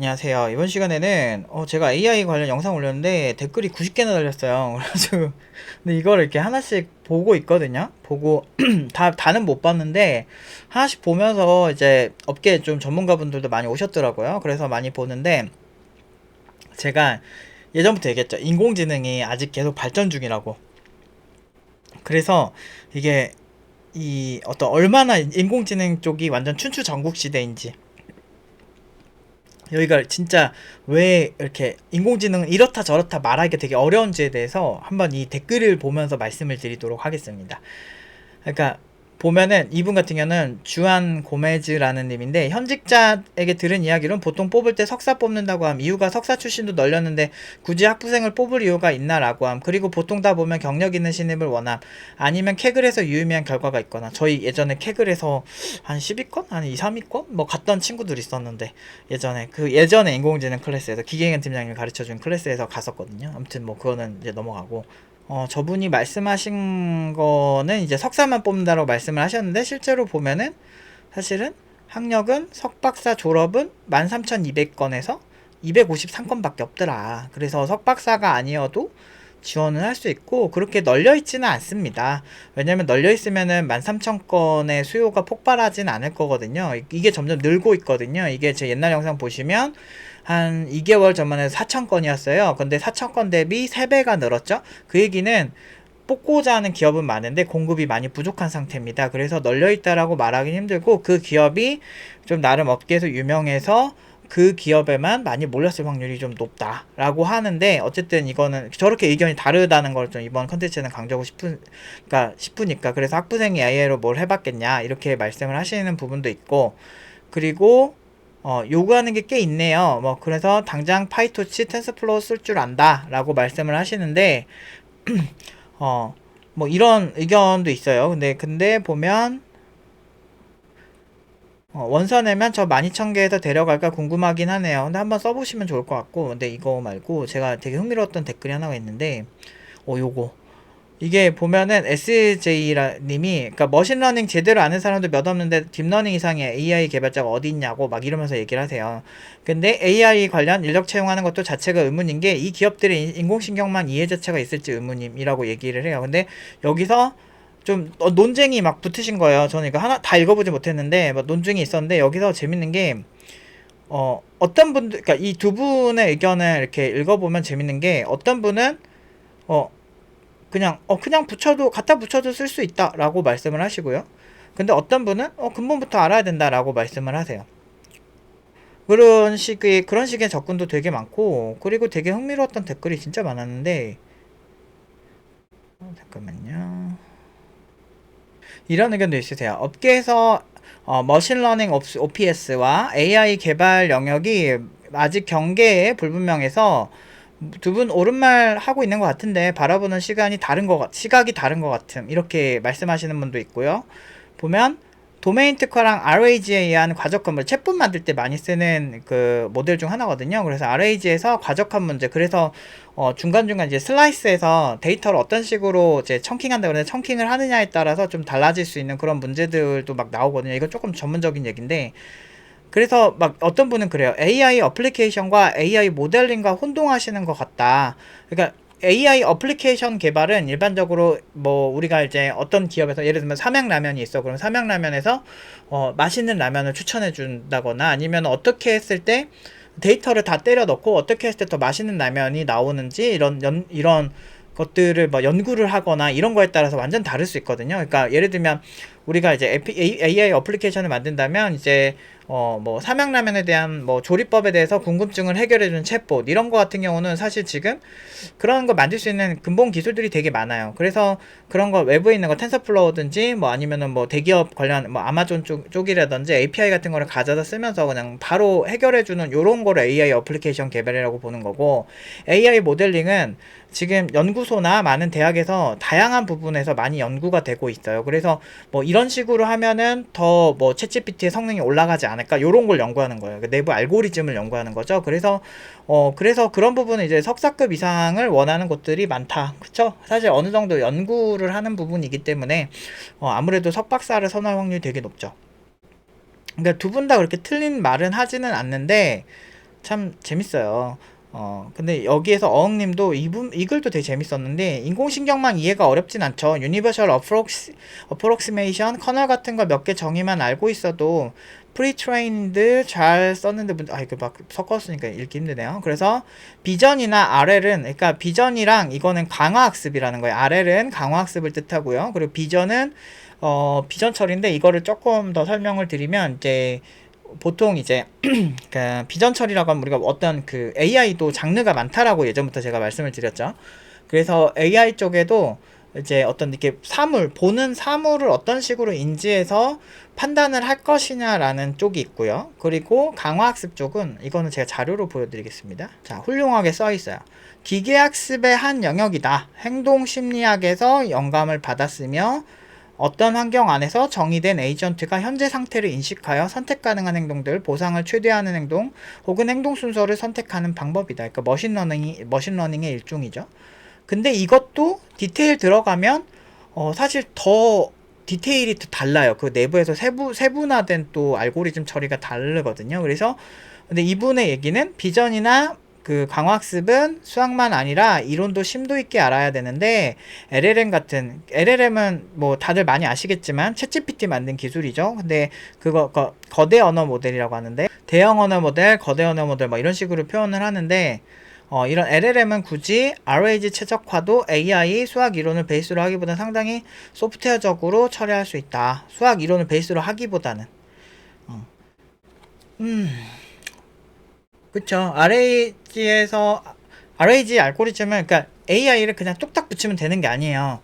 안녕하세요. 이번 시간에는 제가 AI 관련 영상 올렸는데 댓글이 90개나 달렸어요. 그래가지고 근데 이거를 이렇게 하나씩 보고 있거든요. 보고 다는 못 봤는데 하나씩 보면서 이제 업계 좀 전문가분들도 많이 오셨더라고요. 그래서 많이 보는데 제가 예전부터 얘기했죠. 인공지능이 아직 계속 발전 중이라고. 그래서 이게 이 어떤 얼마나 인공지능 쪽이 완전 춘추전국 시대인지, 여기가 진짜 왜 이렇게 인공지능은 이렇다 저렇다 말하기가 되게 어려운지에 대해서 한번 이 댓글을 보면서 말씀을 드리도록 하겠습니다. 그러니까 보면은 이분 같은 경우는 주한 고메즈라는 님인데, 현직자에게 들은 이야기로는 보통 뽑을 때 석사 뽑는다고 함. 이유가 석사 출신도 널렸는데 굳이 학부생을 뽑을 이유가 있나라고 함. 그리고 보통 다 보면 경력 있는 신입을 원함. 아니면 캐글에서 유의미한 결과가 있거나. 저희 예전에 캐글에서 한 10위권? 한 2, 3위권? 뭐 갔던 친구들 있었는데, 예전에 인공지능 클래스에서 기계인 팀장님 가르쳐준 클래스에서 갔었거든요. 아무튼 뭐 그거는 이제 넘어가고, 저분이 말씀하신 거는 이제 석사만 뽑는다고 말씀을 하셨는데, 실제로 보면은 사실은 학력은 석박사 졸업은 13,200건에서 253건밖에 없더라. 그래서 석박사가 아니어도 지원을 할 수 있고, 그렇게 널려 있지는 않습니다. 왜냐면 널려 있으면은 13,000건의 수요가 폭발하진 않을 거거든요. 이게 점점 늘고 있거든요. 이게 제 옛날 영상 보시면 한 2개월 전만 해도 4,000건이었어요. 근데 4,000건 대비 3배가 늘었죠. 그 얘기는 뽑고자 하는 기업은 많은데 공급이 많이 부족한 상태입니다. 그래서 널려있다라고 말하기 힘들고, 그 기업이 좀 나름 업계에서 유명해서 그 기업에만 많이 몰렸을 확률이 좀 높다라고 하는데, 어쨌든 이거는 저렇게 의견이 다르다는 걸 좀 이번 컨텐츠는 강조하고 싶으니까, 그래서 학부생이 AI로 뭘 해봤겠냐 이렇게 말씀을 하시는 부분도 있고, 그리고 요구하는 게 꽤 있네요. 뭐 그래서 당장 파이토치 텐서플로우 쓸 줄 안다 라고 말씀을 하시는데, 어 뭐 이런 의견도 있어요. 근데 보면 원서 내면 저 12,000개에서 데려갈까 궁금하긴 하네요. 근데 한번 써보시면 좋을 것 같고. 근데 이거 말고 제가 되게 흥미로웠던 댓글이 하나가 있는데, 요거 이게 보면은 SJ님이, 그러니까 머신러닝 제대로 아는 사람도 몇 없는데 딥러닝 이상의 AI 개발자가 어디 있냐고 막 이러면서 얘기를 하세요. 근데 AI 관련 인력 채용하는 것도 자체가 의문인 게, 이 기업들이 인공신경만 이해 자체가 있을지 의문임이라고 얘기를 해요. 근데 여기서 좀 논쟁이 막 붙으신 거예요. 저는 이거 하나 다 읽어보지 못했는데 막 논쟁이 있었는데, 여기서 재밌는 게 어떤 분들, 그러니까 이 두 분의 의견을 이렇게 읽어보면 재밌는 게, 어떤 분은 어 그냥 붙여도, 갖다 붙여도 쓸 수 있다라고 말씀을 하시고요. 근데 어떤 분은 근본부터 알아야 된다라고 말씀을 하세요. 그런 식의 접근도 되게 많고, 그리고 되게 흥미로웠던 댓글이 진짜 많았는데, 잠깐만요. 이런 의견도 있으세요. 업계에서 머신러닝 OPS와 AI 개발 영역이 아직 경계에 불분명해서 두 분 옳은말 하고 있는 것 같은데, 바라보는 시각이 다른 것 같음, 이렇게 말씀하시는 분도 있고요. 보면 도메인 특화랑 RAG에 의한 과적한 문제, 챗봇 만들 때 많이 쓰는 그 모델 중 하나거든요. 그래서 RAG에서 과적한 문제, 그래서 중간중간 이제 슬라이스에서 데이터를 어떤 식으로 이제 청킹한다 그러는데, 청킹을 하느냐에 따라서 좀 달라질 수 있는 그런 문제들도 막 나오거든요. 이건 조금 전문적인 얘기인데, 그래서 막 어떤 분은 그래요. AI 어플리케이션과 AI 모델링과 혼동하시는 것 같다. 그러니까 AI 어플리케이션 개발은 일반적으로 뭐 우리가 이제 어떤 기업에서 예를 들면 삼양라면이 있어. 그럼 삼양라면에서 맛있는 라면을 추천해 준다거나, 아니면 어떻게 했을 때 데이터를 다 때려 넣고 어떻게 했을 때 더 맛있는 라면이 나오는지, 이런 것들을 뭐 연구를 하거나 이런 거에 따라서 완전 다를 수 있거든요. 그러니까 예를 들면 우리가 이제 AI 어플리케이션을 만든다면, 이제 뭐 삼양라면에 대한 뭐 조리법에 대해서 궁금증을 해결해주는 챗봇, 이런 거 같은 경우는 사실 지금 그런 거 만들 수 있는 근본 기술들이 되게 많아요. 그래서 그런 거 외부에 있는 거 텐서플로우든지 뭐 아니면은 뭐 대기업 관련 뭐 아마존 쪽이라든지 API 같은 거를 가져다 쓰면서 그냥 바로 해결해주는 요런 거를 AI 어플리케이션 개발이라고 보는 거고, AI 모델링은 지금 연구소나 많은 대학에서 다양한 부분에서 많이 연구가 되고 있어요. 그래서 뭐 이런 식으로 하면은 더 뭐 챗GPT의 성능이 올라가지 않을까, 요런 걸 연구하는 거예요. 내부 알고리즘을 연구하는 거죠. 그래서 그런 부분은 이제 석사급 이상을 원하는 곳들이 많다. 그쵸? 사실 어느 정도 연구를 하는 부분이기 때문에 아무래도 석박사를 선호할 확률이 되게 높죠. 그러니까 두 분 다 그렇게 틀린 말은 하지는 않는데, 참 재밌어요. 근데 여기에서 어흥님도 이 글도 되게 재밌었는데, 인공신경망 이해가 어렵진 않죠. 유니버셜 어프록시메이션 커널 같은 거 몇 개 정의만 알고 있어도 프리트레인드 잘 썼는데 이거 막 섞었으니까 읽기 힘드네요. 그래서 비전이나 RL은, 그러니까 비전이랑 이거는 강화학습이라는 거예요. RL은 강화학습을 뜻하고요. 그리고 비전은 비전 처리인데, 이거를 조금 더 설명을 드리면, 이제 보통 이제 그 비전 처리라고 하면 우리가 어떤 그 AI도 장르가 많다라고 예전부터 제가 말씀을 드렸죠. 그래서 AI 쪽에도 이제 어떤 이렇게 보는 사물을 어떤 식으로 인지해서 판단을 할 것이냐라는 쪽이 있고요. 그리고 강화학습 쪽은, 이거는 제가 자료로 보여드리겠습니다. 자, 훌륭하게 써 있어요. 기계학습의 한 영역이다. 행동심리학에서 영감을 받았으며 어떤 환경 안에서 정의된 에이전트가 현재 상태를 인식하여 선택 가능한 행동들, 보상을 최대화하는 행동, 혹은 행동 순서를 선택하는 방법이다. 그러니까 머신러닝의 일종이죠. 근데 이것도 디테일 들어가면 사실 더 디테일이 또 달라요. 그 내부에서 세분화된 또 알고리즘 처리가 다르거든요. 그래서 근데 이분의 얘기는 비전이나 그 강화학습은 수학만 아니라 이론도 심도 있게 알아야 되는데, LLM은 뭐 다들 많이 아시겠지만 챗GPT 만든 기술이죠. 근데 그거 거대 언어 모델이라고 하는데, 대형 언어 모델, 거대 언어 모델 뭐 이런 식으로 표현을 하는데, 이런 LLM은 굳이 RAG 최적화도 AI 수학 이론을 베이스로 하기보다 상당히 소프트웨어적으로 처리할 수 있다. 수학 이론을 베이스로 하기보다는. 어. 음. 그쵸. RAG 알고리즘은, 그러니까 AI를 그냥 뚝딱 붙이면 되는 게 아니에요.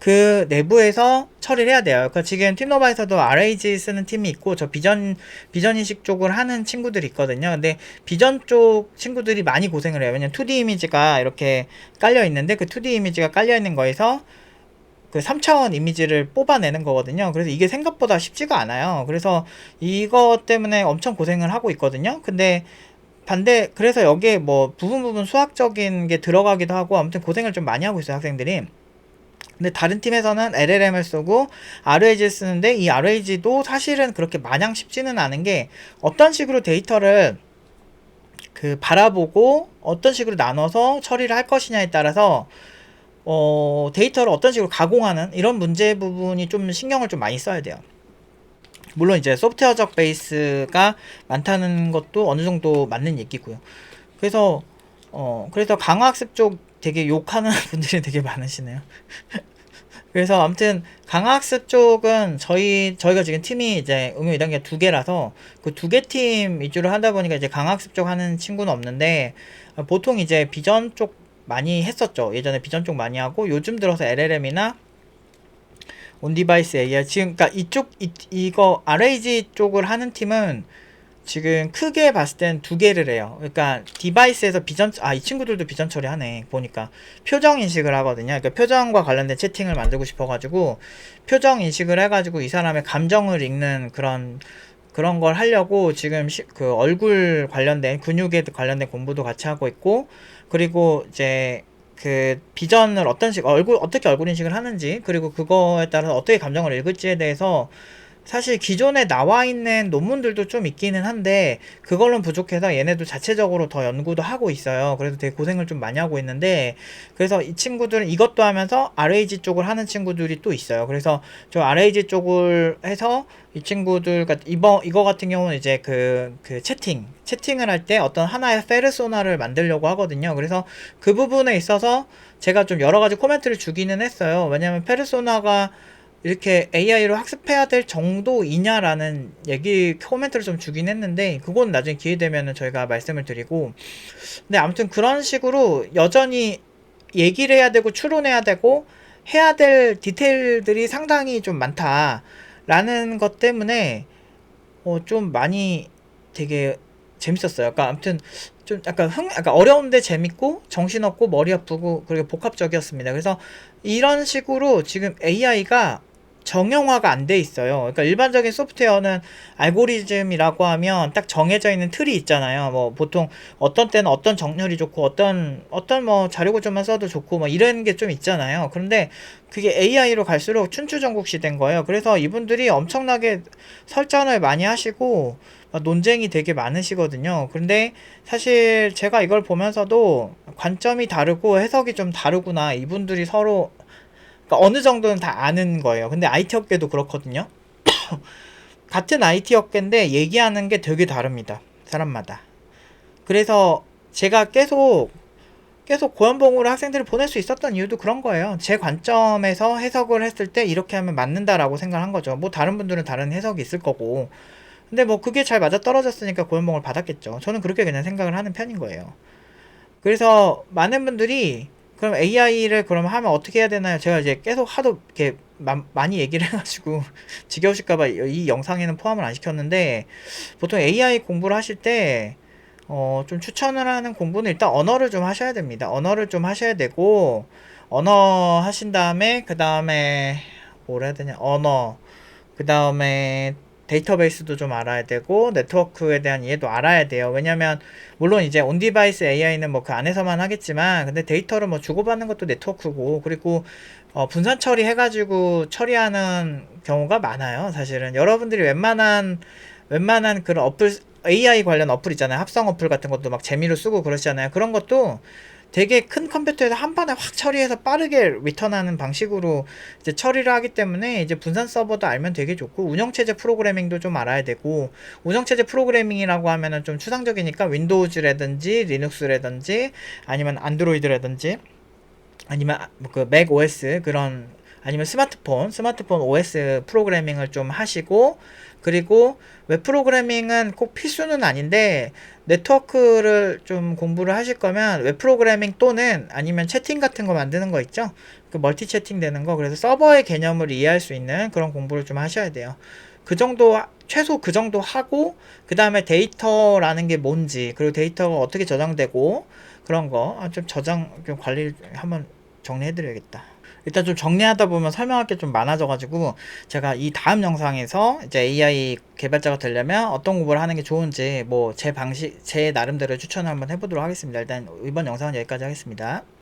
그 내부에서 처리를 해야 돼요. 그러니까 지금 팀노바에서도 RAG 쓰는 팀이 있고, 저 비전인식 쪽을 하는 친구들이 있거든요. 근데 비전 쪽 친구들이 많이 고생을 해요. 왜냐면 2D 이미지가 이렇게 깔려 있는데, 그 2D 이미지가 깔려 있는 거에서 그 3차원 이미지를 뽑아내는 거거든요. 그래서 이게 생각보다 쉽지가 않아요. 그래서 이것 때문에 엄청 고생을 하고 있거든요. 근데 그래서 여기에 뭐 부분 수학적인 게 들어가기도 하고, 아무튼 고생을 좀 많이 하고 있어요, 학생들이. 근데 다른 팀에서는 LLM을 쓰고 RAG를 쓰는데, 이 RAG도 사실은 그렇게 마냥 쉽지는 않은 게, 어떤 식으로 데이터를 그 바라보고 어떤 식으로 나눠서 처리를 할 것이냐에 따라서 데이터를 어떤 식으로 가공하는 이런 문제 부분이 좀 신경을 좀 많이 써야 돼요. 물론 이제 소프트웨어적 베이스가 많다는 것도 어느 정도 맞는 얘기고요. 그래서 그래서 강화학습 쪽 되게 욕하는 분들이 되게 많으시네요. 그래서 아무튼 강화학습 쪽은 저희가 지금 팀이 이제 응용 2단계 2개라서 그 2개 팀 위주로 하다 보니까 이제 강화학습 쪽 하는 친구는 없는데, 보통 이제 비전 쪽 많이 했었죠. 예전에 비전 쪽 많이 하고, 요즘 들어서 LLM이나 온디바이스 AI, 지금 그러니까 이거 RAG 쪽을 하는 팀은 지금 크게 봤을 땐 2개를 해요. 그러니까 디바이스에서 이 친구들도 비전 처리하네. 보니까 표정 인식을 하거든요. 그러니까 표정과 관련된 채팅을 만들고 싶어가지고 표정 인식을 해가지고 이 사람의 감정을 읽는 그런 걸 하려고 지금 그 얼굴 관련된 근육에 관련된 공부도 같이 하고 있고, 그리고 이제 그 비전을 어떻게 얼굴 인식을 하는지, 그리고 그거에 따라서 어떻게 감정을 읽을지에 대해서 사실 기존에 나와 있는 논문들도 좀 있기는 한데, 그걸로는 부족해서 얘네도 자체적으로 더 연구도 하고 있어요. 그래서 되게 고생을 좀 많이 하고 있는데, 그래서 이 친구들은 이것도 하면서 RAG 쪽을 하는 친구들이 또 있어요. 그래서 저 RAG 쪽을 해서 이 친구들 이거 같은 경우는 이제 그 채팅을 할 때 어떤 하나의 페르소나를 만들려고 하거든요. 그래서 그 부분에 있어서 제가 좀 여러 가지 코멘트를 주기는 했어요. 왜냐면 페르소나가 이렇게 AI로 학습해야 될 정도이냐라는 코멘트를 좀 주긴 했는데, 그건 나중에 기회 되면은 저희가 말씀을 드리고. 근데 아무튼 그런 식으로 여전히 얘기를 해야 되고 추론해야 되고 해야 될 디테일들이 상당히 좀 많다라는 것 때문에 좀 많이 되게 재밌었어요. 그러니까 아무튼 좀 약간 어려운데 재밌고 정신없고 머리 아프고 그리고 복합적이었습니다. 그래서 이런 식으로 지금 AI가 정형화가 안 돼 있어요. 그러니까 일반적인 소프트웨어는 알고리즘이라고 하면 딱 정해져 있는 틀이 있잖아요. 뭐 보통 어떤 때는 어떤 정렬이 좋고 어떤 뭐 자료 구조만 써도 좋고 뭐 이런 게 좀 있잖아요. 그런데 그게 AI로 갈수록 춘추전국시 된 거예요. 그래서 이분들이 엄청나게 설전을 많이 하시고 논쟁이 되게 많으시거든요. 근데 사실 제가 이걸 보면서도 관점이 다르고 해석이 좀 다르구나. 이분들이 서로 그러니까 어느 정도는 다 아는 거예요. 근데 IT 업계도 그렇거든요. 같은 IT 업계인데 얘기하는 게 되게 다릅니다. 사람마다. 그래서 제가 계속 고연봉으로 학생들을 보낼 수 있었던 이유도 그런 거예요. 제 관점에서 해석을 했을 때 이렇게 하면 맞는다라고 생각한 거죠. 뭐 다른 분들은 다른 해석이 있을 거고. 근데 뭐 그게 잘 맞아 떨어졌으니까 고연봉을 받았겠죠. 저는 그렇게 그냥 생각을 하는 편인 거예요. 그래서 많은 분들이 그럼 AI를 그럼 하면 어떻게 해야 되나요? 제가 이제 계속 하도 이렇게 많이 얘기를 해가지고 지겨우실까봐 이 영상에는 포함을 안 시켰는데 보통 AI 공부를 하실 때 좀 추천을 하는 공부는 일단 언어를 좀 하셔야 됩니다. 언어를 좀 하셔야 되고 언어 하신 다음에 그 다음에 뭐라 해야 되냐 언어 그 다음에 데이터베이스도 좀 알아야 되고 네트워크에 대한 이해도 알아야 돼요. 왜냐면 물론 이제 온디바이스 AI는 뭐 그 안에서만 하겠지만 근데 데이터를 뭐 주고받는 것도 네트워크고 그리고 분산 처리해가지고 처리하는 경우가 많아요. 사실은 여러분들이 웬만한 그런 어플 AI 관련 어플 있잖아요. 합성 어플 같은 것도 막 재미로 쓰고 그러시잖아요. 그런 것도 되게 큰 컴퓨터에서 한 번에 확 처리해서 빠르게 리턴하는 방식으로 이제 처리를 하기 때문에 이제 분산 서버도 알면 되게 좋고 운영체제 프로그래밍도 좀 알아야 되고 운영체제 프로그래밍이라고 하면은 좀 추상적이니까 윈도우즈라든지 리눅스라든지 아니면 안드로이드라든지 아니면 그 맥 OS 그런 아니면 스마트폰 OS 프로그래밍을 좀 하시고 그리고 웹 프로그래밍은 꼭 필수는 아닌데 네트워크를 좀 공부를 하실 거면 웹 프로그래밍 또는 아니면 채팅 같은 거 만드는 거 있죠? 그 멀티 채팅 되는 거 그래서 서버의 개념을 이해할 수 있는 그런 공부를 좀 하셔야 돼요. 그 정도 최소 그 정도 하고 그 다음에 데이터라는 게 뭔지 그리고 데이터가 어떻게 저장되고 그런 거 좀 저장 좀 관리 한번 정리해드려야겠다. 일단 좀 정리하다 보면 설명할 게 좀 많아져가지고 제가 이 다음 영상에서 이제 AI 개발자가 되려면 어떤 공부를 하는 게 좋은지 뭐 제 방식 제 나름대로 추천을 한번 해보도록 하겠습니다. 일단 이번 영상은 여기까지 하겠습니다.